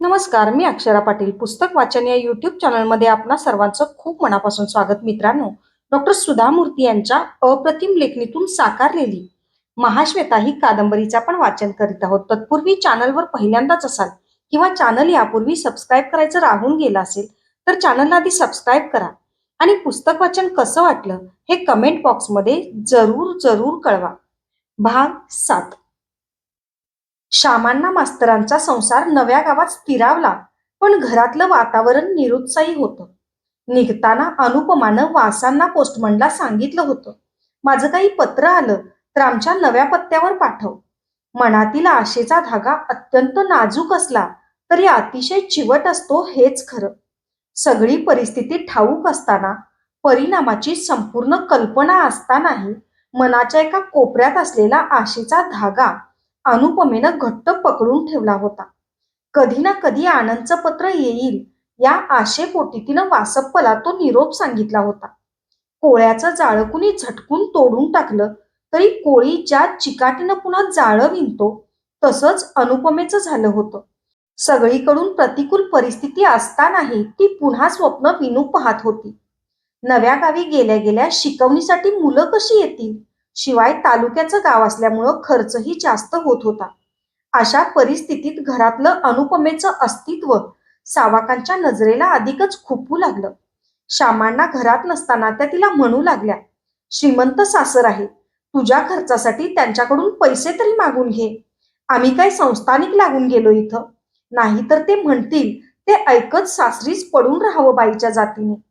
नमस्कार, मी अक्षरा पाटील. पुस्तक वाचन या यूट्यूब चॅनलमध्ये आपणा सर्वांचं खूप मनापासून स्वागत. मित्रांनो, डॉक्टर सुधा मूर्ती यांच्या अप्रतिम लेखणीतून साकारलेली महाश्वेता ही कादंबरीचं आपण वाचन करीत आहोत. तत्पूर्वी चॅनलवर पहिल्यांदाच असाल किंवा चॅनल यापूर्वी सबस्क्राईब करायचं राहून गेलं असेल तर चॅनलला आधी सबस्क्राईब करा आणि पुस्तक वाचन कसं वाटलं हे कमेंट बॉक्समध्ये जरूर जरूर कळवा. भाग 7. श्यामांना मास्तरांचा संसार नव्या गावात स्थिरावला, पण घरातलं वातावरण निरुत्साही होतं. निघताना अनुपमानं वासांना पोस्टमनला सांगितलं होतं, माझं काही पत्र आलं तर आमच्या नव्या पत्त्यावर पाठव. मनातील आशेचा धागा अत्यंत नाजूक असला तरी अतिशय चिवट असतो हेच खरं. सगळी परिस्थिती ठाऊक असताना, परिणामाची संपूर्ण कल्पना असतानाही मनाच्या एका कोपऱ्यात असलेला आशेचा धागा अनुपमेनं घट्ट पकडून ठेवला होता. कधी ना कधी आनंदचं पत्र येईल या आशेपोटी तिनं वासप्पला तो निरोप सांगितला होता. कोळ्याचं जाळं कुणी झटकून तोडून टाकलं तरी कोळी ज्या चिकाटीनं पुन्हा जाळं विणतो तसंच अनुपमेचं झालं होतं. सगळीकडून प्रतिकूल परिस्थिती असतानाही ती पुन्हा स्वप्न विणू पाहत होती. नव्या गावी गेल्या गेल्या शिकवणीसाठी मुलं कशी येतील? शिवाय तालुक्याचं गाव असल्यामुळं खर्चही जास्त होत होता. अशा परिस्थितीत घरातलं अनुपमेचं अस्तित्व सावकांच्या नजरेला अधिकच खुपू लागलं. श्यामांना घरात नसताना त्या तिला म्हणू लागल्या, श्रीमंत सासर आहे, तुझ्या खर्चासाठी त्यांच्याकडून पैसे तरी मागून घे. आम्ही काय संस्थानिक लागून गेलो इथं? नाहीतर ते म्हणतील ते ऐकत सासरीच पडून राहावं बाईच्या जातीने.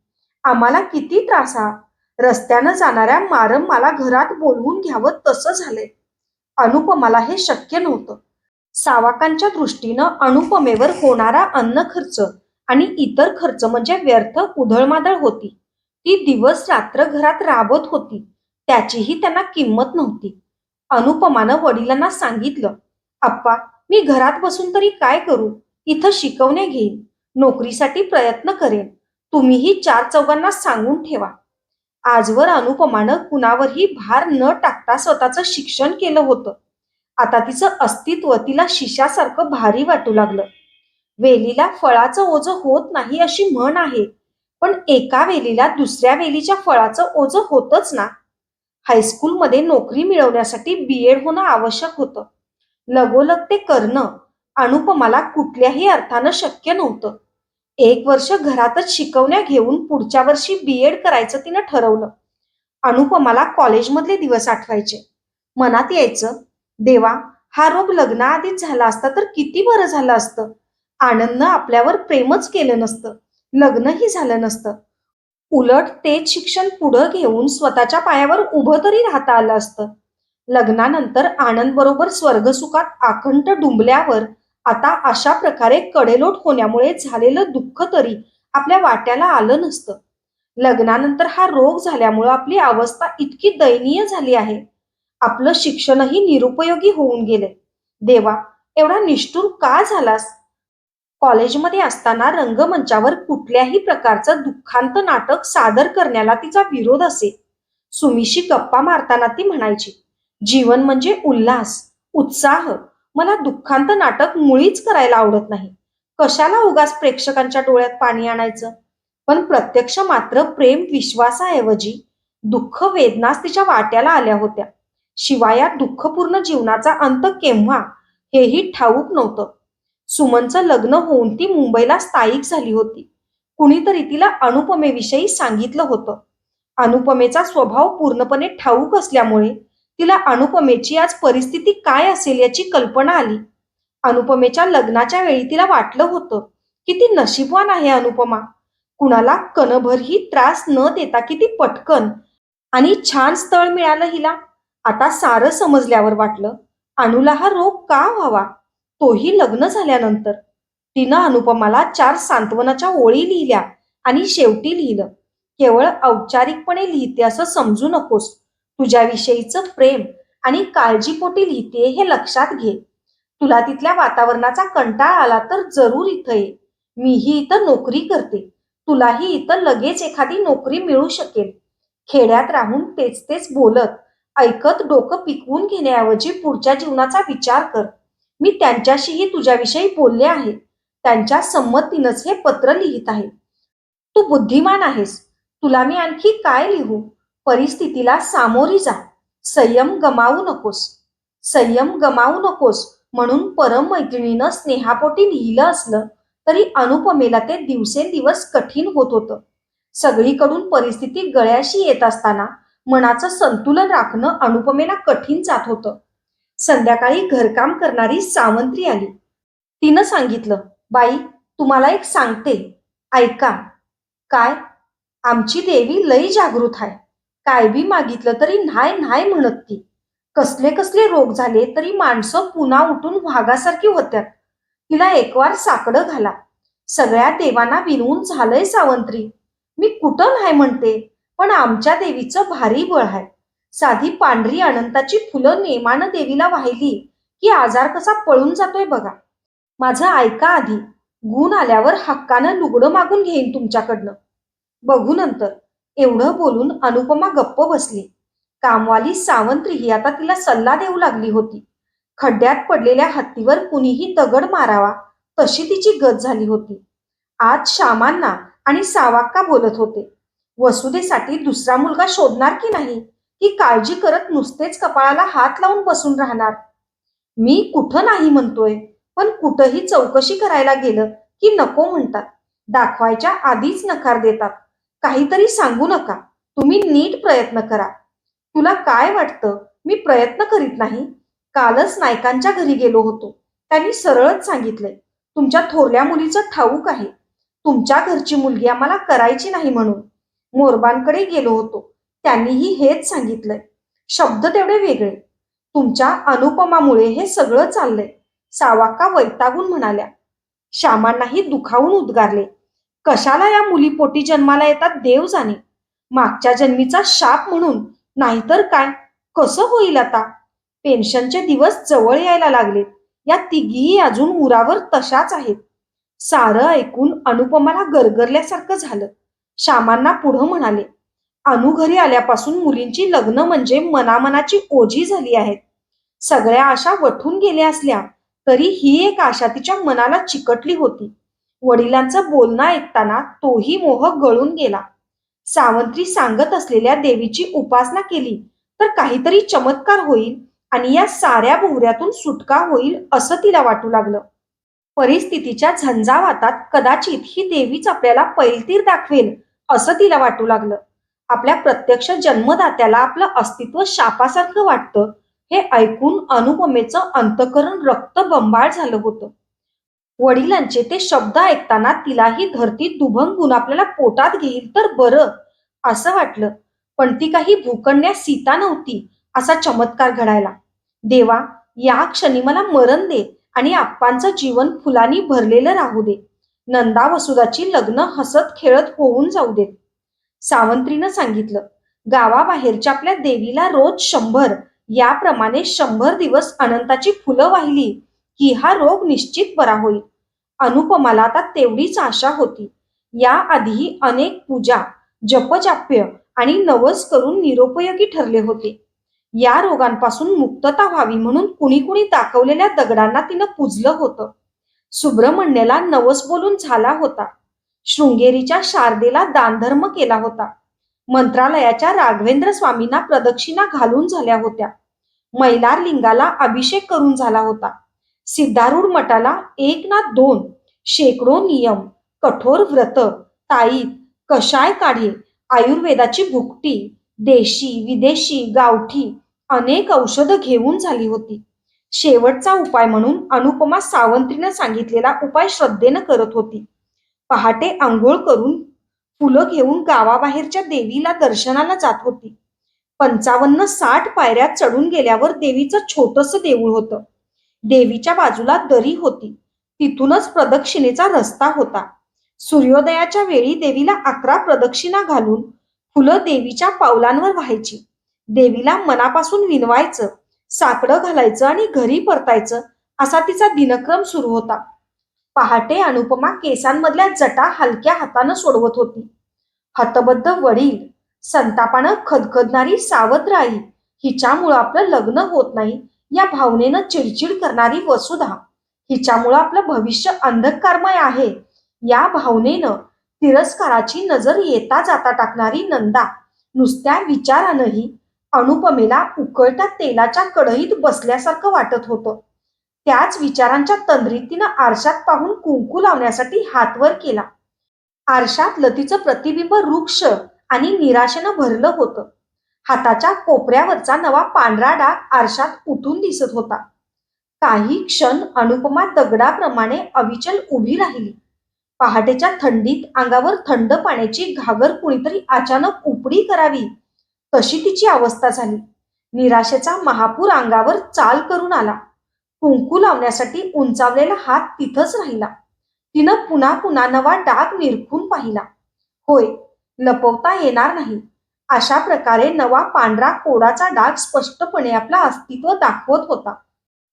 आम्हाला किती त्रास हा. रस्त्यानं जाणाऱ्या मारम मला घरात बोलवून घ्यावं तसं झालंय. अनुपमाला हे शक्य नव्हतं. सावकांच्या दृष्टीनं अनुपमेवर होणारा अन्न खर्च आणि इतर खर्च म्हणजे व्यर्थ उधळमाधळ होती. ती दिवस रात्र घरात राबत होती, त्याचीही त्यांना किंमत नव्हती. अनुपमानं वडिलांना सांगितलं, आप्पा, मी घरात बसून तरी काय करू? इथं शिकवणे घेईन, नोकरीसाठी प्रयत्न करेन. तुम्हीही चार चौघांना सांगून ठेवा. आजवर अनुपमानं कुणावरही भार न टाकता स्वतःचं शिक्षण केलं होतं. आता तिचं अस्तित्व तिला शिशासारखं भारी वाटू लागलं. वेलीला फळाचं ओझं होत नाही अशी म्हण आहे, पण एका वेलीला दुसऱ्या वेलीच्या फळाचं ओझं होतच ना. हायस्कूलमध्ये नोकरी मिळवण्यासाठी बीएड होणं आवश्यक होतं. लगोलग ते करणं अनुपमाला कुठल्याही अर्थानं शक्य नव्हतं. 1 वर्ष घरातच शिकवण्या घेऊन पुढच्या वर्षी बीएड करायचं तिनं ठरवलं. अनुपमाला कॉलेजमधले दिवस आठवायचे. मनात यायचं, देवा, हा रोग लग्नाआधीच झाला असता तर किती बरं झालं असतं. आनंदनं आपल्यावर प्रेमच केलं नसतं, लग्नही झालं नसतं. उलट तेच शिक्षण पुढं घेऊन स्वतःच्या पायावर उभं तरी राहता आलं असतं. लग्नानंतर आनंद बरोबर स्वर्गसुखात आकंठ डुंबल्यावर आता अशा प्रकारे कडेलोट होण्यामुळे झालेलं दुःख तरी आपल्या वाट्याला आलं नसतं. लग्नानंतर हा रोग झाल्यामुळं आपली अवस्था इतकी दयनीय झाली आहे. आपलं शिक्षणही निरुपयोगी होऊन गेले. देवा, एवढा निष्ठुर का झालास? कॉलेजमध्ये असताना रंगमंचावर कुठल्याही प्रकारचं दुःखांत नाटक सादर करण्याला तिचा विरोध असे. सुमीशी गप्पा मारताना ती म्हणायची, जीवन म्हणजे उल्हास, उत्साह. मला दुःखांत नाटक मुळीच करायला आवडत नाही. कशाला उगाच प्रेक्षकांच्या डोळ्यात पाणी आणायचं? पण प्रत्यक्ष मात्र प्रेम विश्वासाऐवजी दुःख वेदनाच तिच्या वाट्याला आल्या होत्या. शिवाय या दुःखपूर्ण जीवनाचा अंत केव्हा हेही ठाऊक नव्हतं. सुमनचं लग्न होऊन ती मुंबईला स्थायिक झाली होती. कुणीतरी तिला अनुपमेविषयी सांगितलं होतं. अनुपमेचा स्वभाव पूर्णपणे ठाऊक असल्यामुळे तिला अनुपमेची आज परिस्थिती काय असेल याची कल्पना आली. अनुपमेच्या लग्नाच्या वेळी तिला वाटलं होतं, किती नशीबवान आहे अनुपमा. कुणाला कणभरही त्रास न देता किती पटकन आणि छान स्थळ मिळालं हिला. आता सारं समजल्यावर वाटलं, अनुला हा रोग का व्हावा, तोही लग्न झाल्यानंतर. तिनं अनुपमाला 4 सांत्वनाच्या ओळी लिहिल्या आणि शेवटी लिहिलं, केवळ औपचारिकपणे लिहिते असं समजू नकोस. तुझ्याविषयीचं प्रेम आणि काळजीपोटी लिहिते हे लक्षात घे. तुला तिथल्या वातावरणाचा कंटाळा आला तर जरूर इथं ये. मीही इथं नोकरी करते. तुलाही इथं लगेच एखादी नोकरी मिळू शकेल. खेड्यात राहून तेच तेच बोलत ऐकत डोकं पिकवून घेण्याऐवजी पुढच्या जीवनाचा विचार कर. मी त्यांच्याशीही तुझ्याविषयी बोलले आहे. त्यांच्या संमतीनंच हे पत्र लिहित आहे. तू बुद्धिमान आहेस. तुला मी आणखी काय लिहू? परिस्थितीला सामोरी जा. संयम गमावू नकोस. संयम गमावू नकोस म्हणून परम मैत्रिणीनं स्नेहापोटी लिहिलं असलं तरी अनुपमेला ते दिवसेंदिवस कठीण होत होतं. सगळीकडून परिस्थिती गळ्याशी येत असताना मनाचं संतुलन राखणं अनुपमेला कठीण जात होतं. संध्याकाळी घरकाम करणारी सावंत्री आली. तिनं सांगितलं, बाई, तुम्हाला एक सांगते, ऐका. काय? आमची देवी लई जागृत आहे. काय बी मागितलं तरी न्हाय न्हाय म्हणत ती. कसले कसले रोग झाले तरी माणसं पुन्हा उठून वाघासारखी होत्यात. तिला एकवार साकडं घाला. सगळ्या देवांना विनवून झालंय सावंत्री. मी कुठं नाही म्हणते, पण आमच्या देवीचं भारी बळ आहे. साधी पांढरी अनंताची फुलं नेमानं देवीला वाहिली की आजार कसा पळून जातोय बघा. माझं ऐका आधी. गुण आल्यावर हक्कानं लुगडं मागून घेईन तुमच्याकडनं. बघू नंतर. एवढं बोलून अनुपमा गप्प बसली. कामवाली सावंत्री ही आता तिला सल्ला देऊ लागली होती. खड्ड्यात पडलेल्या हत्तीवर कुणीही दगड मारावा तशी तिची गत झाली होती. आज श्यामांना आणि सावाक्का बोलत होते. वसुदेसाठी दुसरा मुलगा शोधणार की नाही ही काळजी करत नुसतेच कपाळाला हात लावून बसून राहणार. मी कुठं नाही म्हणतोय, पण कुठंही चौकशी करायला गेलं की नको म्हणतात. दाखवायच्या आधीच नकार देतात. काहीतरी सांगू नका. तुम्ही नीट प्रयत्न करा. तुला काय वाटतं मी प्रयत्न करीत नाही? कालच नायकांच्या घरी गेलो होतो. त्यांनी सरळच सांगितलंय, तुमच्या थोरल्या मुलीचं ठाऊक आहे. तुमच्या घरची मुलगी आम्हाला करायची नाही म्हणून. मोरबांकडे गेलो होतो. त्यांनीही हेच सांगितलंय. शब्द तेवढे वेगळे. तुमच्या अनुपमामुळे हे सगळं चाललंय. सावाक्का वैतागून म्हणाल्या. श्यामांनाही दुखावून उद्गारले. कशाला या मुलीपोटी जन्माला येतात देव जाणे. मागच्या जन्मीचा शाप म्हणून, नाहीतर काय. कसं होईल आता? पेन्शनचे दिवस जवळ यायला लागलेत. या तिघीही अजून उरावर तशाच आहेत. सारं ऐकून अनुपमाला गरगरल्यासारखं झालं. श्यामांना पुढं म्हणाले, अनु घरी आल्यापासून मुलींची लग्न म्हणजे मनामनाची ओझी झाली आहेत. सगळ्या आशा वठून गेल्या असल्या तरी ही एक आशा तिच्या मनाला चिकटली होती. वडिलांचं बोलणं ऐकताना तोही मोह गळून गेला. सावंत्री सांगत असलेल्या देवीची उपासना केली तर काहीतरी चमत्कार होईल आणि या साऱ्या भोवऱ्यातून सुटका होईल असं तिला वाटू लागलं. परिस्थितीच्या झंझावातात कदाचित ही देवीच आपल्याला पैलतीर दाखवेल असं तिला वाटू लागलं. आपल्या प्रत्यक्ष जन्मदात्याला आपलं अस्तित्व शापासारखं वाटतं हे ऐकून अनुपमेचं अंतःकरण रक्तबंबाळ झालं होतं. वडिलांचे ते शब्द ऐकताना तिलाही धरती दुभंगून आपल्याला पोटात घेईल तर बरं असं वाटलं. पण ती काही भूकन्या सीता नव्हती असा चमत्कार घडायला. देवा, या क्षणी मला मरण दे आणि आप्पांचं जीवन फुलांनी भरलेलं राहू दे. नंदा वसुदाची लग्न हसत खेळत होऊन जाऊ देत. सावंत्रीनं सांगितलं, गावाबाहेरच्या आपल्या देवीला रोज 100 याप्रमाणे 100 दिवस अनंताची फुलं वाहिली की हा रोग निश्चित बरा होईल. अनुपमाला आता तेवढीच आशा होती. याआधीही अनेक पूजा, जपजाप्य आणि नवस करून निरुपयोगी ठरले होते. या रोगांपासून मुक्तता व्हावी म्हणून कुणी कुणी दाखवलेल्या दगडांना तिनं पूजलं होतं. सुब्रमण्यला नवस बोलून झाला होता. शृंगेरीच्या शारदेला दानधर्म केला होता. मंत्रालयाच्या राघवेंद्र स्वामींना प्रदक्षिणा घालून झाल्या होत्या. मैलार लिंगाला अभिषेक करून झाला होता. सिद्धारूढ मठाला 1 ना 2 शेकडो नियम, कठोर व्रत, ताईत, कषाय काढे, आयुर्वेदाची भुकटी, देशी विदेशी गावठी अनेक औषधं घेऊन झाली होती. शेवटचा उपाय म्हणून अनुपमा सावंत्रीनं सांगितलेला उपाय श्रद्धेनं करत होती. पहाटे आंघोळ करून फुलं घेऊन गावाबाहेरच्या देवीला दर्शनाला जात होती. 55-60 पायऱ्या चढून गेल्यावर देवीचं छोटंसं देऊळ होतं. देवीच्या बाजूला दरी होती. तिथूनच प्रदक्षिणेचा रस्ता होता. सूर्योदयाच्या वेळी देवीला 11 प्रदक्षिणा घालून फुलं देवीच्या पावलांवर व्हायची. देवीला मनापासून विनवायचं, साकडं घालायचं आणि घरी परतायचं असा तिचा दिनक्रम सुरू होता. पहाटे अनुपमा केसांमधल्या जटा हलक्या हातानं सोडवत होती. हतबद्ध वडील, संतापानं खदखदणारी सावत्र आई, हिच्यामुळं आपलं लग्न होत नाही या भावनेनं चिडचिड करणारी वसुधा, हिच्यामुळं आपलं भविष्य अंधकारमय आहे या भावनेनं तिरस्काराची नजर येता जाता टाकणारी नंदा नुसत्या विचारानंही अनुपमेला उकळत्या तेलाच्या कढईत बसल्यासारखं वाटत होतं. त्याच विचारांच्या तंद्रीत तिनं आरशात पाहून कुंकू लावण्यासाठी हात वर केला. आरशात लतीचं प्रतिबिंब रुक्ष आणि निराशेनं भरलं होतं. हाताच्या कोपऱ्यावरचा नवा पांढरा डाग आरशात उठून दिसत होता. काही क्षण अनुपमा दगडाप्रमाणे अविचल उभी राहिली. पहाटेच्या थंडीत अंगावर थंड पाण्याची घागर कुणीतरी अचानक उपडी करावी तशी तिची अवस्था झाली. निराशेचा महापूर अंगावर चाल करून आला. कुंकू लावण्यासाठी उंचावलेला हात तिथंच राहिला. तिनं पुन्हा पुन्हा नवा डाग निरखून पाहिला. होय, लपवता येणार नाही. अशा प्रकारे नवा पांढरा कोडाचा डाग स्पष्टपणे आपलं अस्तित्व दाखवत होता.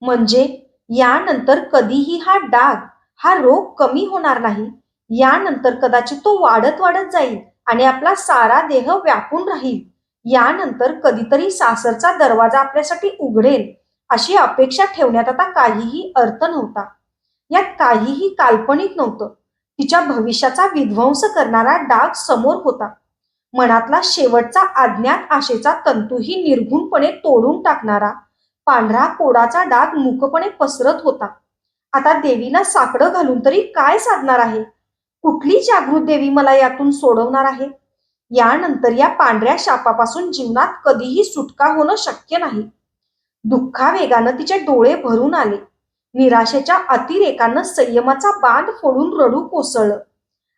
म्हणजे यानंतर कधीही हा डाग, हा रोग कमी होणार नाही. यानंतर कदाचित तो वाढत वाढत जाईल आणि आपला सारा देह व्यापून राहील. यानंतर कधीतरी सासरचा दरवाजा आपल्यासाठी उघडेल अशी अपेक्षा ठेवण्यात आता काहीही अर्थ नव्हता. यात काहीही काल्पनिक नव्हतं. तिच्या भविष्याचा विध्वंस करणारा डाग समोर होता. मनातला शेवटचा अज्ञात आशेचा तंतूही निर्घुणपणे तोडून टाकणारा पांढरा कोडाचा डाग मूकपणे पसरत होता. आता देवीला साकडं घालून तरी काय साधणार आहे? कुठली जागृत देवी मला यातून सोडवणार आहे? यानंतर या पांढऱ्या शापापासून जीवनात कधीही सुटका होणं शक्य नाही. दुःखावेगानं तिचे डोळे भरून आले. निराशेच्या अतिरेकानं संयमाचा बांध फोडून रडू कोसळलं.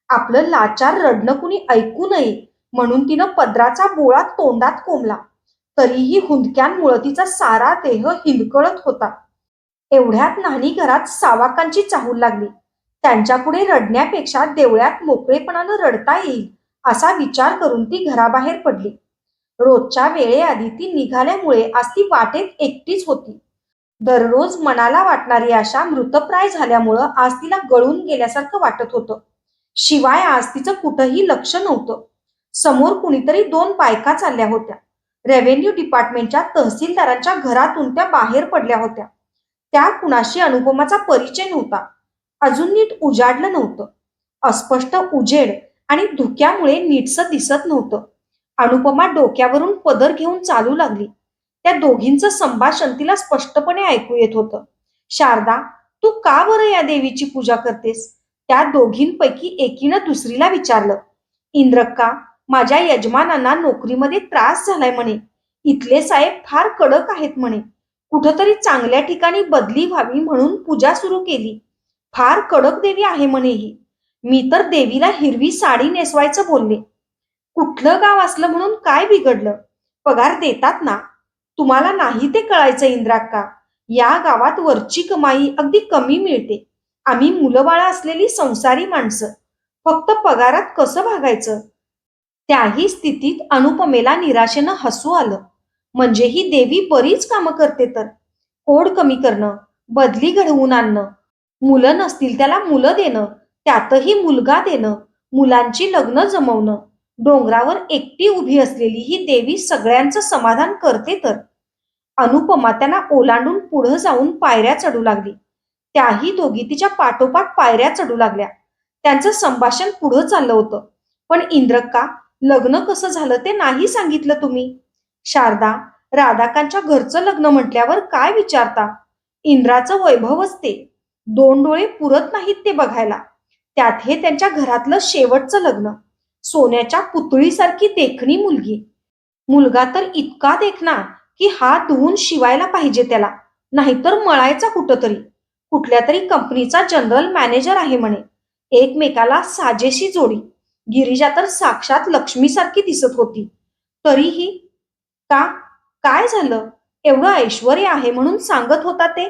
आपलं लाचार रडणं कुणी ऐकू नये म्हणून तिनं पदराचा बोळा तोंडात कोंबला. तरीही हुंदक्यांमुळे तिचा सारा देह हिंदकळत होता. एवढ्यात न्हाणी घरात सावाकांची चाहूल लागली. त्यांच्यापुढे रडण्यापेक्षा देवळ्यात मोकळेपणानं रडता येईल असा विचार करून ती घराबाहेर पडली. रोजच्या वेळेआधी ती निघाल्यामुळे आज ती वाटेत एकटीच होती. दररोज मनाला वाटणारी आशा मृतप्राय झाल्यामुळं आज तिला गळून गेल्यासारखं वाटत होतं. शिवाय आज तिचं कुठंही लक्ष नव्हतं. समोर कुणीतरी 2 बायका चालल्या होत्या. रेव्हेन्यू डिपार्टमेंटच्या तहसीलदारांच्या घरातून त्या बाहेर पडल्या होत्या. त्या कुणाशी अनुपमाचा परिचय नव्हता. अजून नीट उजाडलं नव्हतं. अस्पष्ट उजेड आणि धुक्यामुळे नीटसं दिसत नव्हतं. अनुपमा डोक्यावरून पदर घेऊन चालू लागली. त्या दोघींचं संभाषण तिला स्पष्टपणे ऐकू येत होतं. शारदा, तू का बरं या देवीची पूजा करतेस? त्या दोघींपैकी एकीनं दुसरीला विचारलं. इंद्रक्का, माझ्या यजमानांना नोकरीमध्ये त्रास झालाय म्हणे. इथले साहेब फार कडक आहेत म्हणे. कुठंतरी चांगल्या ठिकाणी बदली व्हावी म्हणून पूजा सुरू केली. फार कडक देवी आहे म्हणे ही. मी तर देवीला हिरवी साडी नेसवायचं बोलले. कुठलं गाव असलं म्हणून काय बिघडलं? पगार देतात ना. तुम्हाला नाही ते कळायचं इंद्राक्का. या गावात वरची कमाई अगदी कमी मिळते. आम्ही मुलंबाळं असलेली संसारी माणसं. फक्त पगारात कसं भागायचं? त्याही स्थितीत अनुपमेला निराशेनं हसू आलं. म्हणजे ही देवी बरीच कामं करते तर. कोड कमी करणं, बदली घडवून आणणं, मुलं नसतील त्याला मुलं देणं, त्यातही मुलगा देणं, मुलांची लग्न जमवणं. डोंगरावर एकटी उभी असलेली ही देवी सगळ्यांचं समाधान करते तर. अनुपमा त्यांना ओलांडून पुढं जाऊन पायऱ्या चढू लागली. त्याही दोघी तिच्या पाठोपाठ पायऱ्या चढू लागल्या. त्यांचं संभाषण पुढं चाललं होतं. पण इंद्रक्का, लग्न कसं झालं ते नाही सांगितलं तुम्ही. शारदा, राधाकांच्या घरचं लग्न म्हटल्यावर काय विचारता? इंद्राचं वैभवच ते. 2 डोळे पुरत नाहीत ते बघायला. त्यात हे त्यांच्या घरातलं शेवटचं लग्न. सोन्याच्या पुतळीसारखी देखणी मुलगी. मुलगा तर इतका देखना की हात धुवून शिवायला पाहिजे त्याला, नाहीतर मळायचा कुठंतरी. कुठल्या तरी कंपनीचा जनरल मॅनेजर आहे म्हणे. एकमेकाला साजेशी जोडी. गिरिजा तर साक्षात लक्ष्मीसारखी दिसत होती. तरीही का? काय झालं? एवढं ऐश्वर्य आहे म्हणून सांगत होता ते.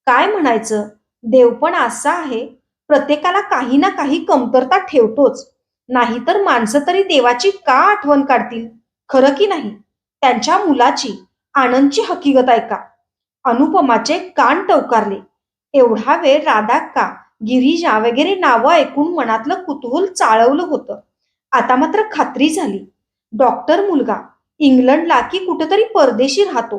काय म्हणायचं? देव पण असा आहे, प्रत्येकाला काही ना काही कमतरता ठेवतोच. नाहीतर माणसं तरी देवाची का आठवण काढतील? खरं की नाही? त्यांच्या मुलाची, आनंदची हकीकत ऐका. अनुपमाचे कान टवकारले. एवढा वेळ राधा का, गिरिजा वगैरे नावं ऐकून मनातलं कुतूहल चाळवलं होतं. आता मात्र खात्री झाली. डॉक्टर मुलगा, इंग्लंडला की कुठेतरी परदेशी राहतो.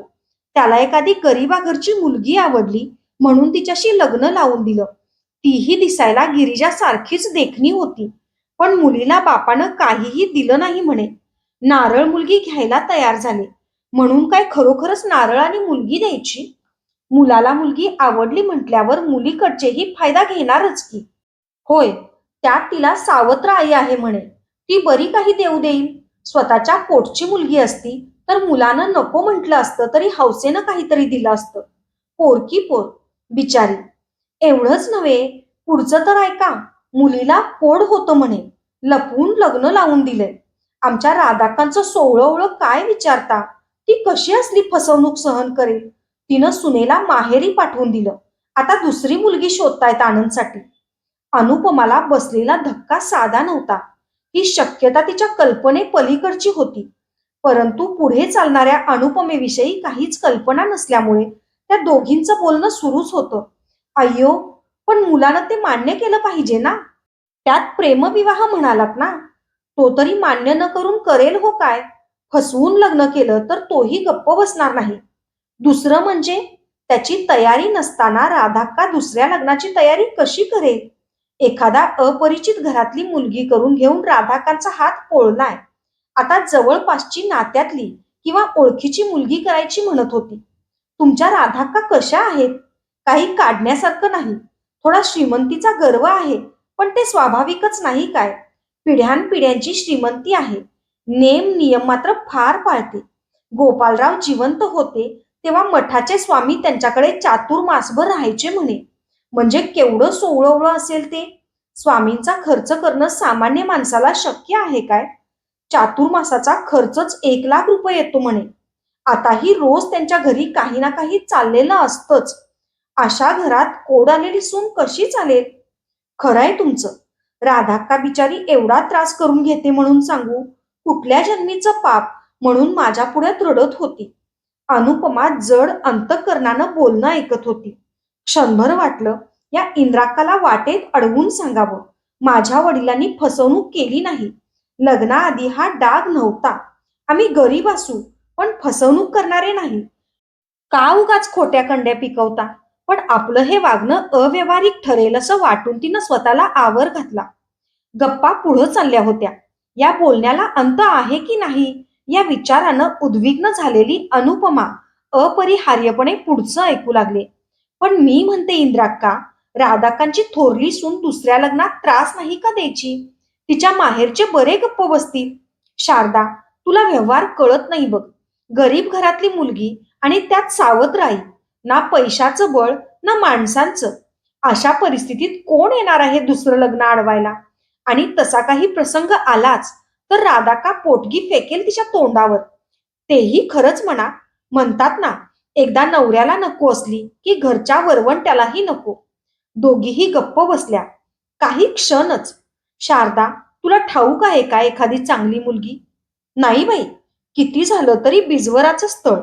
त्याला एखादी गरीबा घरची मुलगी आवडली म्हणून तिच्याशी लग्न लावून दिलं. तीही दिसायला गिरिजासारखीच देखणी होती. पण मुलीला बापानं काहीही दिलं नाही म्हणे. नारळ मुलगी घ्यायला तयार झाले. म्हणून काय खरोखरच नारळ आणि मुलगी द्यायची? मुलाला मुलगी आवडली म्हटल्यावर मुलीकडचेही फायदा घेणारच की. होय, त्यात तिला सावत्र आई आहे म्हणे. ती बरी काही देऊ देईल. स्वतःच्या पोटची मुलगी असती तर मुलानं नको म्हटलं असतं तरी हौसेनं काहीतरी दिलं असतं. पोरकी पोर, बिचारी. एवढंच नव्हे, पुढचं तर ऐका. मुलीला कोड होतं म्हणे. लपवून लग्न लावून दिलंय. आमच्या राधाकांचं सोवळं काय विचारता. ती कशी असली फसवणूक सहन करेल. तिनं सुनेला माहेरी पाठवून दिलं. आता दुसरी मुलगी शोधतायत आनंदसाठी. अनुपमाला बसलेला धक्का साधा नव्हता. ही शक्यता तिच्या कल्पने पलीकडची होती. परंतु पुढे चालणाऱ्या अनुपमेविषयी काहीच कल्पना नसल्यामुळे त्या दोघींचं बोलणं सुरूच होतं. अय्यो, पण मुलानं ते मान्य केलं पाहिजे ना. त्यात प्रेमविवाह म्हणालात ना. तो तरी मान्य न करून करेल हो काय. फसवून लग्न केलं तर तोही गप्प बसणार नाही. दुसरं म्हणजे त्याची तयारी नसताना राधाक्का दुसऱ्या लग्नाची तयारी कशी करेल? एखादा अपरिचित घरातली मुलगी करून घेऊन राधाकांचा हात पोळलाय. आता जवळपासची नात्यातली किंवा ओळखीची मुलगी करायची म्हणत होती. तुमच्या राधाक्का कशा आहेत? काही काढण्यासारखं नाही. थोडा श्रीमंतीचा गर्व आहे, पण ते स्वाभाविकच नाही काय. पिढ्यानपिढ्यांची श्रीमंती आहे. नेम नियम मात्र फार पाळते. गोपालराव जिवंत होते तेव्हा मठाचे स्वामी त्यांच्याकडे चातुर्मासभर राहायचे म्हणे. म्हणजे केवढं सोवळं असेल ते. स्वामींचा खर्च करणं सामान्य माणसाला शक्य आहे काय? चातुर्मासाचा खर्चच 1,00,000 रुपये येतो म्हणे. आताही रोज त्यांच्या घरी काही ना काही चाललेलं असतंच. अशा घरात कोड आलेली सून कशी चालेल? खरंय तुमचं. राधाक्का बिचारी एवढा त्रास करून घेते म्हणून सांगू. कुठल्या जन्मीचं पाप म्हणून माझ्या पुढ्यात रडत होती. अनुपमा जड अंतःकरणानं बोलणं ऐकत होती. क्षणभर वाटलं या इंद्राकाला वाटेत अडवून सांगावं. माझ्या वडिलांनी फसवणूक केली नाही. लग्नाआधी हा डाग नव्हता. आम्ही गरीब असू पण फसवणूक करणारे नाही. का उगाच खोट्या कंड्या पिकवता? पण आपलं हे वागणं अव्यवहारिक ठरेल असं वाटून तिनं स्वतःला आवर घातला. गप्पा पुढं चालल्या होत्या. या बोलण्याला अंत आहे की नाही या विचारानं उद्विग्न झालेली अनुपमा अपरिहार्यपणे पुढचं ऐकू लागले. पण मी म्हणते इंद्राक्का, राधाकांची थोरली सून दुसऱ्या लग्नात त्रास नाही का द्यायची? तिच्या माहेरचे बरे गप्प बसतील. शारदा, तुला व्यवहार कळत नाही बघ. गरीब घरातली मुलगी आणि त्यात सावत्र आई. ना पैशाचं बळ ना माणसांचं. अशा परिस्थितीत कोण येणार आहे दुसरं लग्न अडवायला? आणि तसा काही प्रसंग आलाच तर राधाका पोटगी फेकेल तिच्या तोंडावर. तेही खरंच म्हणा. म्हणतात ना, एकदा नवऱ्याला नको असली की घरच्या वरवंट्यालाही नको. दोघीही गप्प बसल्या काही क्षणच. शारदा, तुला ठाऊक आहे का एखादी चांगली मुलगी? नाही बाई, किती झालं तरी बिजवराचं स्थळ.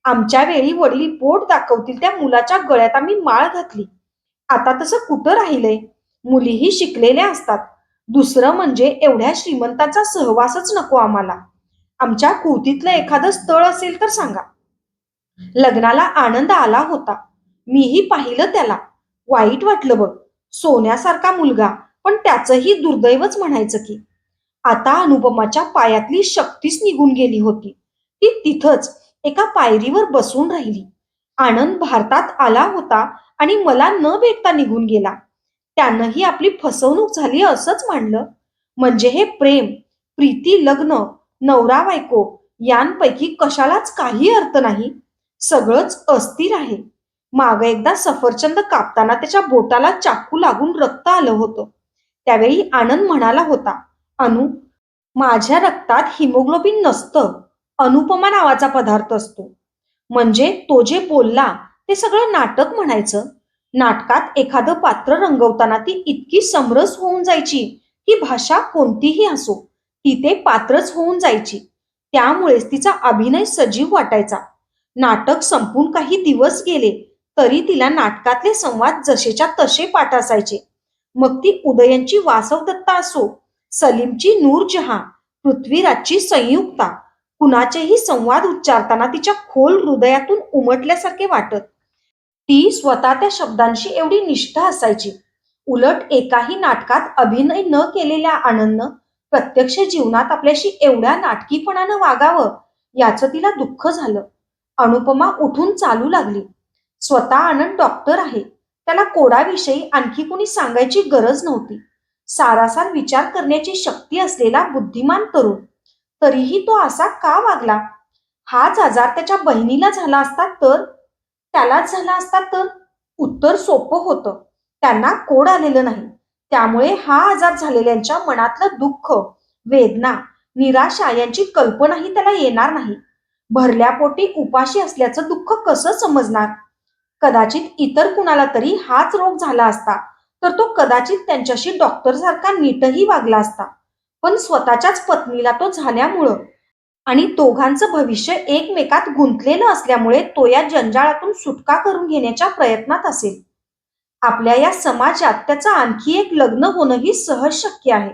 आमच्या वेळी वडील बोट दाखवतील त्या मुलाच्या गळ्यात आम्ही माळ घातली. आता तसं कुठं राहिलंय? मुलीही शिकलेल्या असतात. दुसरं म्हणजे एवढ्या श्रीमंतांचा सहवासच नको आम्हाला. आमच्या कुवतीतलं एखादं स्थळ असेल तर सांगा. लग्नाला आनंद आला होता. मीही पाहिलं त्याला. वाईट वाटलं बघ. सोन्यासारखा मुलगा, पण त्याचंही दुर्दैवच म्हणायचं की. आता अनुपमाच्या पायातली शक्तीच निघून गेली होती. ती तिथंच एका पायरीवर बसून राहिली. आनंद भारतात आला होता आणि मला न भेटता निघून गेला. त्यानंही आपली फसवणूक झाली असंच मानलं. म्हणजे हे प्रेम, प्रीती, लग्न, नवरा बायको यांपैकी कशालाच काही अर्थ नाही. सगळंच अस्थिर आहे. माग एकदा सफरचंद कापताना त्याच्या बोटाला चाकू लागून रक्त आलं होतं. त्यावेळी आनंद म्हणाला होता, अनु, माझ्या रक्तात हिमोग्लोबिन नसतं. अनुपमा नावाचा पदार्थ असतो. म्हणजे तो जे बोलला ते सगळं नाटक म्हणायचं. नाटकात एखादं पात्र रंगवताना ती इतकी समरस होऊन जायची की भाषा कोणतीही असो ती ते पात्रच होऊन जायची. त्यामुळेच तिचा अभिनय सजीव वाटायचा. नाटक संपून काही दिवस गेले तरी तिला नाटकातले संवाद जसेच्या तसे पाठ असायचे. मग ती उदयनची वासवदत्ता असो, सलीमची नूरजहां, पृथ्वीराजची संयुक्ता, कुणाचेही संवाद उच्चारताना तिच्या खोल हृदयातून उमटल्यासारखे वाटत. ती स्वतः त्या शब्दांशी एवढी निष्ठा असायची. उलट एकाही नाटकात अभिनय न केलेल्या आनंदनं प्रत्यक्ष जीवनात आपल्याशी एवढ्या नाटकीपणानं वागावं याचं तिला दुःख झालं. अनुपमा उठून चालू लागली. स्वतः आनंद डॉक्टर आहे. त्याला कोडाविषयी आणखी कोणी सांगायची गरज नव्हती. सारासार विचार करण्याची शक्ती असलेला बुद्धिमान तरुण. तरीही तो असा का वागला? हाच आजार त्याच्या बहिणीला झाला असता तर? त्यालाच झाला असता तर? उत्तर सोपं होतं. त्यांना कोड आलेलं नाही. त्यामुळे हा आजार झालेल्यांच्या मनातलं दुःख, वेदना, निराशा यांची कल्पनाही त्याला येणार नाही. भरल्या पोटी उपाशी असल्याचं दुःख कसं समजणार? कदाचित इतर कुणाला तरी हाच रोग झाला असता तर तो कदाचित त्यांच्याशी डॉक्टरसारखा नीटही वागला असता. पण स्वतःच्याच पत्नीला तो झाल्यामुळं आणि दोघांचं भविष्य एकमेकात गुंतलेलं असल्यामुळे तो या जंजाळातून सुटका करून घेण्याच्या प्रयत्नात असेल. आपल्या या समाजात त्याचं आणखी एक लग्न होणंही सहज शक्य आहे.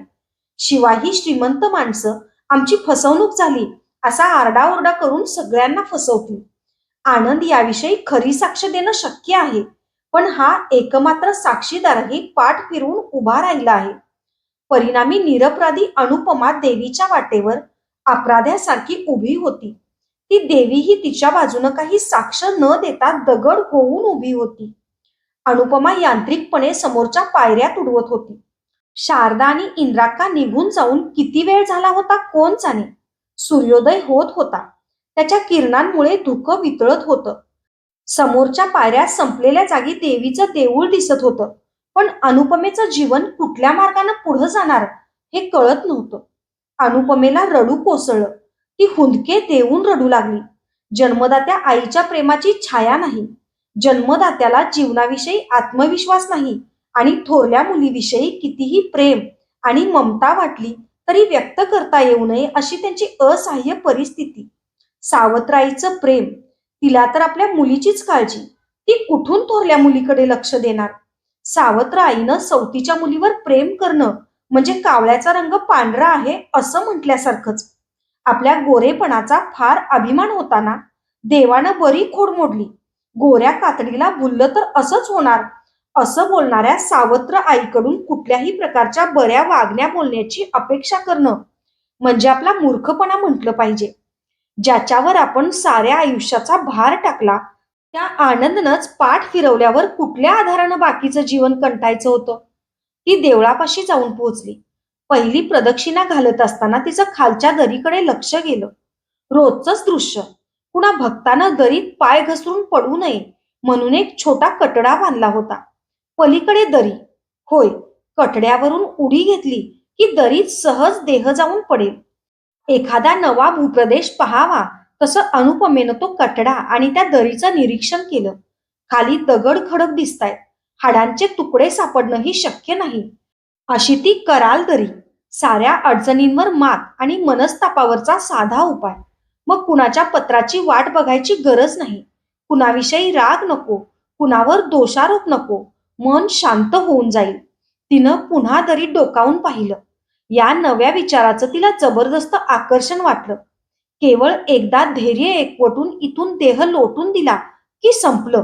शिवाय ही श्रीमंत माणसं आमची फसवणूक झाली असा आरडाओरडा करून सगळ्यांना फसवतील. आनंद याविषयी खरी साक्ष देणं शक्य आहे, पण हा एकमात्र साक्षीदारही पाठ फिरवून उभा राहिला आहे. परिणामी निरपराधी अनुपमा देवीच्या वाटेवर अपराध्यासारखी उभी होती. ती देवीही तिच्या बाजूनं काही साक्ष न देता दगड होऊन उभी होती. अनुपमा यांत्रिकपणे समोरच्या पायऱ्या तुडवत होती. शारदा आणि इंद्राक्का निघून जाऊन किती वेळ झाला होता कोण जाणे. सूर्योदय होत होता. त्याच्या किरणांमुळे धुकं वितळत होतं. समोरच्या पायऱ्या संपलेल्या जागी देवीचं देऊळ दिसत होतं. पण अनुपमेचं जीवन कुठल्या मार्गाने पुढे जाणार हे कळत नव्हतं. अनुपमेला रडू कोसळलं. ती हुंदके देऊन रडू लागली. जन्मदात्या आईच्या प्रेमाची छाया नाही. जन्मदात्याला जीवनाविषयी आत्मविश्वास नाही आणि थोरल्या मुलीविषयी कितीही प्रेम आणि ममता वाटली तरी व्यक्त करता येऊ नये अशी त्यांची असहाय्य परिस्थिती. सावत्राईचं प्रेम, तिला तर आपल्या मुलीचीच काळजी. ती कुठून थोरल्या मुलीकडे लक्ष देणार? सावत्र आईनं सवतीच्या मुलीवर प्रेम करणं म्हणजे कावळ्याचा रंग पांढरा आहे असं म्हटल्यासारखंच. आपल्या गोरेपणाचा फार अभिमान होता ना. देवानं बरी खोड मोडली. गोऱ्या कातडीला भुललं तर असंच होणार असं बोलणाऱ्या सावत्र आईकडून कुठल्याही प्रकारच्या बऱ्या वागण्या बोलण्याची अपेक्षा करणं म्हणजे आपला मूर्खपणा म्हटलं पाहिजे. ज्याच्यावर आपण साऱ्या आयुष्याचा भार टाकला त्या आनंदनंच पाठ फिरवल्यावर कुठल्या आधारानं बाकीचं जीवन कंटायचं होतं. ती देवळापाशी जाऊन पोहोचली. पहिली प्रदक्षिणा घालत असताना तिचं खालच्या दरीकडे लक्ष गेलं. रोजचंच दृश्य. कुणा भक्तानं दरीत पाय घसरून पडू नये म्हणून एक छोटा कटडा बांधला होता. पलीकडे दरी. होय, कटड्यावरून उडी घेतली की दरीत सहज देह जाऊन पडेल. एखादा नवा भूप्रदेश पहावा तसं अनुपमेनं तो कटडा आणि त्या दरीचं निरीक्षण केलं. खाली दगड खडक दिसतायत. हाडांचे तुकडे सापडणंही शक्य नाही अशी ती कराल दरी. साऱ्या अडचणींवर मात आणि मनस्तापावरचा साधा उपाय. मग कुणाच्या पत्राची वाट बघायची गरज नाही. कुणाविषयी राग नको, कुणावर दोषारोप नको. मन शांत होऊन जाईल. तिनं पुन्हा दरीत डोकावून पाहिलं. या नव्या विचाराचं तिला जबरदस्त आकर्षण वाटलं. केवळ एकदा धैर्य एकवटून इथून देह लोटून दिला की संपलं.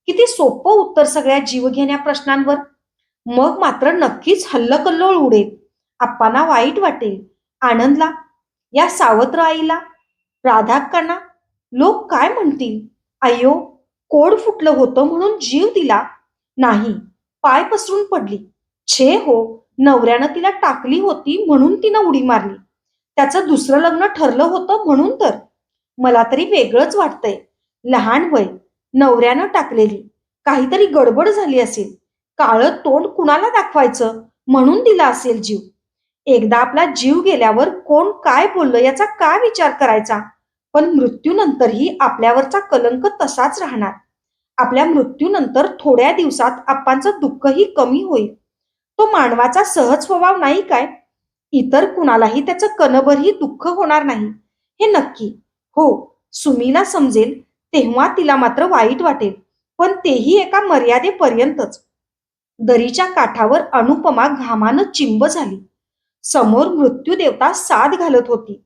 किती सोपं उत्तर सगळ्या जीवघेण्या प्रश्नांवर. मग मात्र नक्कीच हल्लकल्लोळ उडेल. आप्पांना वाईट वाटेल. आनंदला, या सावत्र आईला, राधाक्कांना. लोक काय म्हणतील? अय्यो, कोड फुटलं होतं म्हणून जीव दिला नाही, पाय पसरून पडली. छे हो, नवऱ्यानं तिला टाकली होती म्हणून तिनं उडी मारली. त्याचं दुसरं लग्न ठरलं होतं म्हणून तर. मला तरी वेगळंच वाटतंय. लहान वय, नवऱ्यानं टाकलेली, काहीतरी गडबड झाली असेल. काळं तोंड कुणाला दाखवायचं म्हणून दिला असेल जीव. एकदा आपला जीव गेल्यावर कोण काय बोललं याचा का विचार करायचा? पण मृत्यूनंतरही आपल्यावरचा कलंक तसाच राहणार. आपल्या मृत्यूनंतर थोड्या दिवसात आप्पांचं दुःखही कमी होईल. तो मानवाचा सहज स्वभाव नाही काय? इतर कुणालाही त्याचं कणभरही दुःख होणार नाही हे नक्की. हो, सुमीला समजेल तेव्हा तिला मात्र वाईट वाटेल, पण तेही एका मर्यादेपर्यंतच. दरीच्या काठावर अनुपमा घामानं चिंब झाली. समोर मृत्यूदेवता साद घालत होती.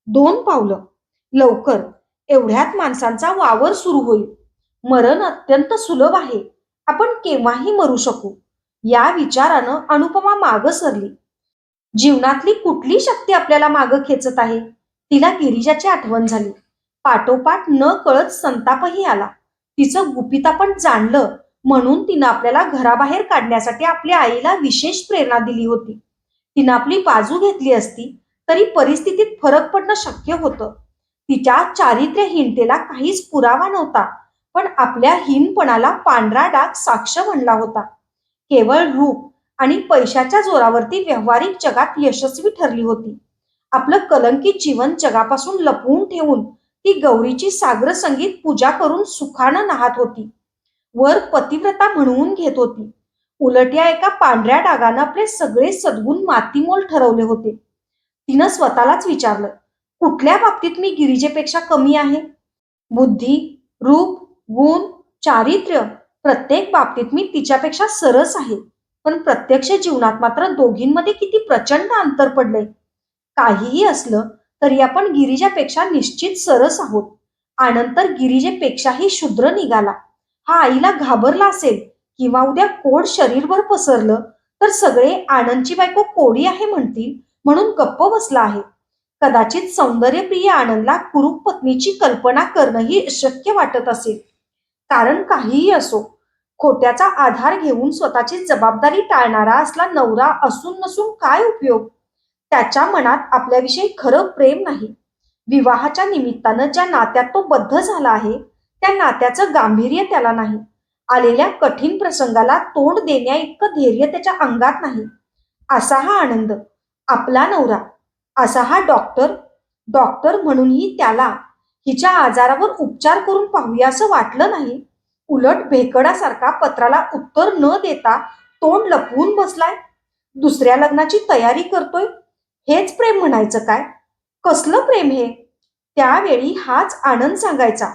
2 पावलं. लवकर. एवढ्यात माणसांचा वावर सुरू होईल. मरण अत्यंत सुलभ आहे. आपण केव्हाही मरू शकू. या विचारानं अनुपमा मागं सरली. जीवनातली कुठली शक्ती आपल्याला मागं खेचत आहे? तिला गिरिजाची आठवण झाली. पाठोपाठ न कळत संतापही आला. तिचं गुपित आपण जाणलं म्हणून तिनं आपल्याला घराबाहेर काढण्यासाठी आपल्या आईला विशेष प्रेरणा दिली होती. तिनं आपली बाजू घेतली असती तरी परिस्थितीत फरक पडणं शक्य होतं. तिच्या चारित्र्यहीनतेला काहीच पुरावा नव्हता, पण आपल्या हीनपणाला पांढरा डाग साक्ष बनला होता. केवळ रूप आणि पैशाच्या जोरावरती व्यावहारिक जगात यशस्वी ठरली होती. आपलं कलंकित जीवन जगापासून लपवून ठेवून ती गौरीची सागर संगीत पूजा करून सुखानं नाहत होती. वर पतिव्रता म्हणवून घेत होती. उलट या एका पांढऱ्या डागानं आपले सगळे सद्गुण मातीमोल ठरवले होते. तिनं स्वतःलाच विचारलं, कुठल्या बाबतीत मी गिरिजेपेक्षा कमी आहे? बुद्धी, रूप, गुण, चारित्र्य प्रत्येक बाबतीत मी तिच्यापेक्षा सरस आहे. पण प्रत्यक्ष जीवनात मात्र दोघींमध्ये किती प्रचंड अंतर पडलंय. काहीही असलं तरी आपण गिरिजापेक्षा निश्चित सरस आहोत. आनंद तर गिरिजेपेक्षाही शूद्र निघाला. हा आईला घाबरला असेल किंवा उद्या कोड शरीरभर पसरलं तर सगळे आनंदची बायको कोडी आहे म्हणतील म्हणून गप्प बसला आहे. कदाचित सौंदर्यप्रिय आनंदला कुरूप पत्नीची कल्पना करणंही शक्य वाटत असेल. कारण काहीही असो, खोट्याचा आधार घेऊन स्वतःची जबाबदारी टाळणारा असला नवरा असून नसून काय उपयोग? त्याच्या मनात आपल्याविषयी खरं प्रेम नाही. विवाहाच्या निमित्तानं ज्या नात्यात तो बद्ध झाला आहे त्या नात्याचं गांभीर्य त्याला नाही. आलेल्या कठीण प्रसंगाला तोंड देण्या इतकं धैर्य त्याच्या अंगात नाही. असा हा आनंद, आपला नवरा. असा हा डॉक्टर. डॉक्टर म्हणूनही त्याला हिच्या आजारावर उपचार करून पाहूया असं वाटलं नाही. उलट भेकडासारखा पत्राला उत्तर न देता तोंड लपवून बसलाय. दुसऱ्या लग्नाची तयारी करतोय. हेच प्रेम म्हणायचं काय? कसलं प्रेम हे? त्यावेळी हाच आनंद सांगायचा,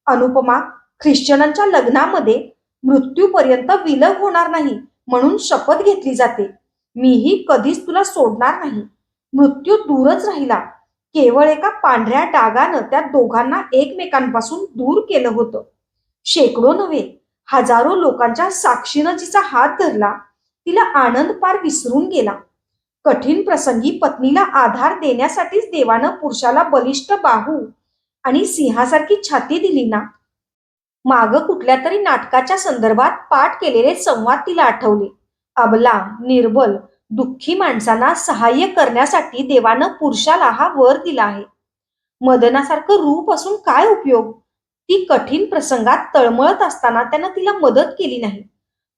अनुपमा, ख्रिश्चनांच्या लग्नामध्ये मृत्यूपर्यंत विलग होणार नाही म्हणून शपथ घेतली जाते. मीही कधीच तुला सोडणार नाही. मृत्यू दूरच राहिला. केवळ एका पांढऱ्या डागानं त्या दोघांना एकमेकांपासून दूर केलं होतं. शेकडो नव्हे, हजारो लोकांच्या साक्षीनं जिचा हात धरला तिला आनंद पार विसरून गेला. कठीण प्रसंगी पत्नीला आधार देण्यासाठीच देवानं पुरुषाला बलिष्ठ बाहू आणि सिंहासारखी छाती दिली ना. मागं कुठल्या तरी नाटकाच्या संदर्भात पाठ केलेले संवाद तिला आठवले. अबला, निर्बल, दुःखी माणसांना सहाय्य करण्यासाठी देवानं पुरुषाला हा वर दिला आहे. मदनासारखं रूप असून काय उपयोग? ती कठीण प्रसंगात तळमळत असताना त्यानं तिला मदत केली नाही.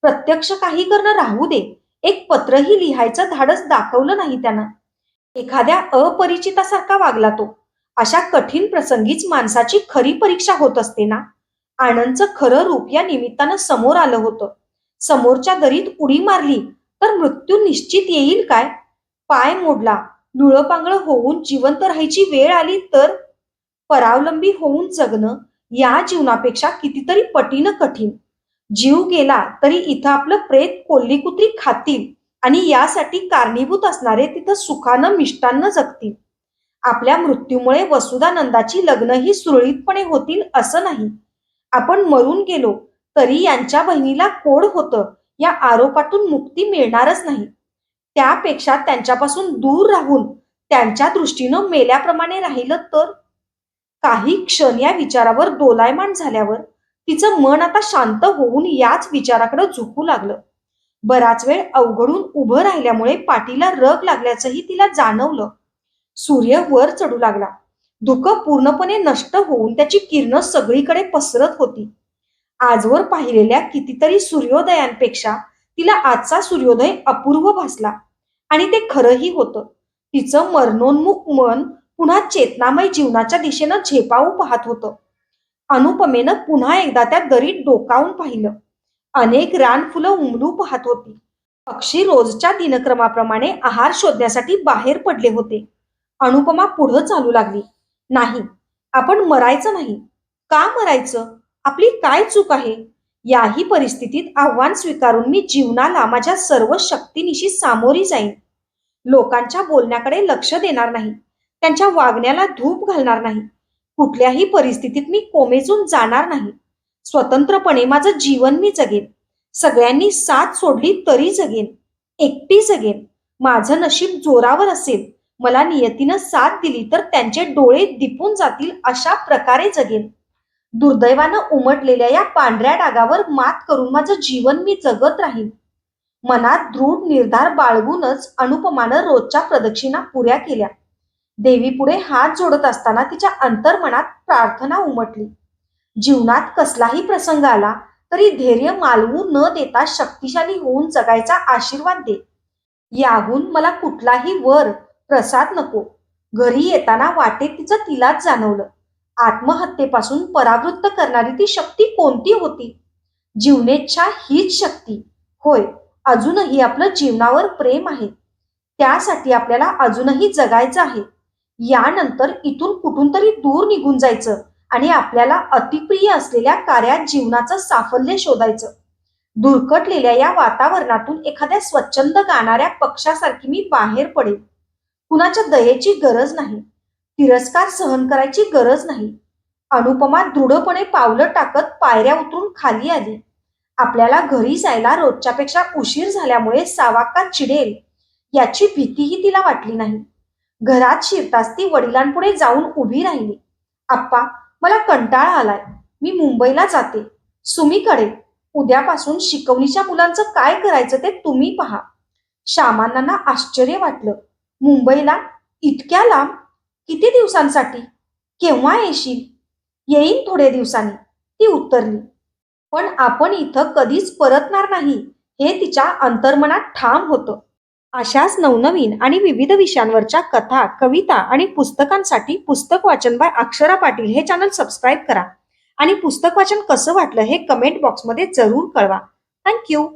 प्रत्यक्ष काही करणं राहू दे, एक पत्रही लिहायचं धाडस दाखवलं नाही त्यानं. एखाद्या अपरिचितासारखा वागला तो. अशा कठीण प्रसंगीच माणसाची खरी परीक्षा होत असते ना. आनंदचं खरं रूप या निमित्तानं समोर आलं होतं. समोरच्या दरीत उडी मारली तर मृत्यू निश्चित येईल काय? पाय मोडला, लुळंपांगळं होऊन जिवंत राहायची वेळ आली तर? परावलंबी होऊन जगणं या जीवनापेक्षा कितीतरी पटीनं कठीण. जीव गेला तरी इथं आपलं प्रेत कोल्लीकुत्री खातील आणि यासाठी कारणीभूत असणारे तिथं सुखानं मिष्टान्न जगतील. आपल्या मृत्यूमुळे वसुधानंदाची लग्नही सुरळीतपणे होतील असं नाही. आपण मरून गेलो तरी यांच्या बहिणीला कोड होतं या आरोपातून मुक्ती मिळणारच नाही. त्यापेक्षा त्यांच्यापासून दूर राहून त्यांच्या दृष्टीनं मेल्याप्रमाणे राहिलं तर? काही क्षण या विचारावर दोलायमान झाल्यावर तिचं मन आता शांत होऊन याच विचाराकडे झुकू लागलं. बराच वेळ अवघडून उभं राहिल्यामुळे पाठीला रग लागल्याचंही तिला जाणवलं. सूर्य वर चढू लागला. धुकं पूर्णपणे नष्ट होऊन त्याची किरणं सगळीकडे पसरत होती. आजवर पाहिलेल्या कितीतरी सूर्योदयांपेक्षा तिला आजचा सूर्योदय अपूर्व भासला आणि ते खरंही होतं. तिचं मरणोन्मुख मन पुन्हा चेतनामय जीवनाच्या दिशेनं झेपावू पाहत होतं. अनुपमेनं पुन्हा एकदा त्या दरीत डोकावून पाहिलं. अनेक रानफुलं उमलू पाहत होती. पक्षी रोजच्या दिनक्रमाप्रमाणे आहार शोधण्यासाठी बाहेर पडले होते. अनुपमा पुढं चालू लागली. नाही, आपण मरायचं नाही. का मरायचं? आपली काय चूक आहे? याही परिस्थितीत आव्हान स्वीकारून मी जीवनाला माझ्या सर्व शक्तीनिशी सामोरी जाईन. लोकांच्या बोलण्याकडे लक्ष देणार नाही. त्यांच्या वागण्याला धूप घालणार नाही. कुठल्याही परिस्थितीत मी कोमेजून जाणार नाही. स्वतंत्रपणे माझं जीवन मी जगेन. सगळ्यांनी साथ सोडली तरी जगेन. एकटी जगेन. माझं नशीब जोरावर असेल. मला नियतीनं साथ दिली तर त्यांचे डोळे दिपून जातील अशा प्रकारे जगेन. दुर्दैवानं उमटलेल्या या पांढऱ्या डागावर मात करून माझं जीवन मी जगत राहीन. मनात दृढ निर्धार बाळगूनच अनुपमानं रोजच्या प्रदक्षिणा पुऱ्या केल्या. देवीपुढे हात जोडत असताना तिच्या अंतर्मनात प्रार्थना उमटली. जीवनात कसलाही प्रसंग आला तरी धैर्य मालवू न देता शक्तिशाली होऊन जगायचा आशीर्वाद दे. याहून मला कुठलाही वर प्रसाद नको. घरी येताना वाटेत तिचं तिलाच जाणवलं. आत्महत्येपासून परावृत्त करणारी ती शक्ती कोणती होती? जीवनेच्छा हीच शक्ती. होय, अजूनही आपलं जीवनावर प्रेम आहे. त्यासाठी आपल्याला अजूनही जगायचं आहे. यानंतर इथून कुठून तरी दूर निघून जायचं आणि आपल्याला अतिप्रिय असलेल्या कार्यात जीवनाचं साफल्य शोधायचं. धुरकटलेल्या या वातावरणातून एखाद्या स्वच्छंद गाणाऱ्या पक्षासारखी मी बाहेर पडेल. कुणाच्या दयेची गरज नाही. तिरस्कार सहन करायची गरज नाही. अनुपमा दृढपणे पावलं टाकत पायऱ्या उतरून खाली आली. आपल्याला घरी जायला रोजच्यापेक्षा उशीर झाल्यामुळे सावाका चिडेल याची भीतीही तिला वाटली नाही. घरात शिरताच ती वडिलांपुढे जाऊन उभी राहिली. आप्पा, मला कंटाळा आलाय. मी मुंबईला जाते. सुमीकडे. उद्यापासून शिकवणीच्या मुलांचं काय करायचं ते तुम्ही पहा. श्यामांना आश्चर्य वाटलं. मुंबईला? इतक्या लांब? किती दिवसांसाठी? केव्हा येशील? येईन थोड्या दिवसांनी, ती उत्तरली. पण आपण इथं कधीच परतणार नाही हे तिच्या अंतर्मनात ठाम होतं. अशाच नवनवीन आणि विविध विषयांवरच्या कथा, कविता आणि पुस्तकांसाठी पुस्तक वाचन बाय अक्षरा पाटील हे चॅनल सबस्क्राईब करा आणि पुस्तक वाचन कसं वाटलं हे कमेंट बॉक्समध्ये जरूर कळवा. थँक्यू.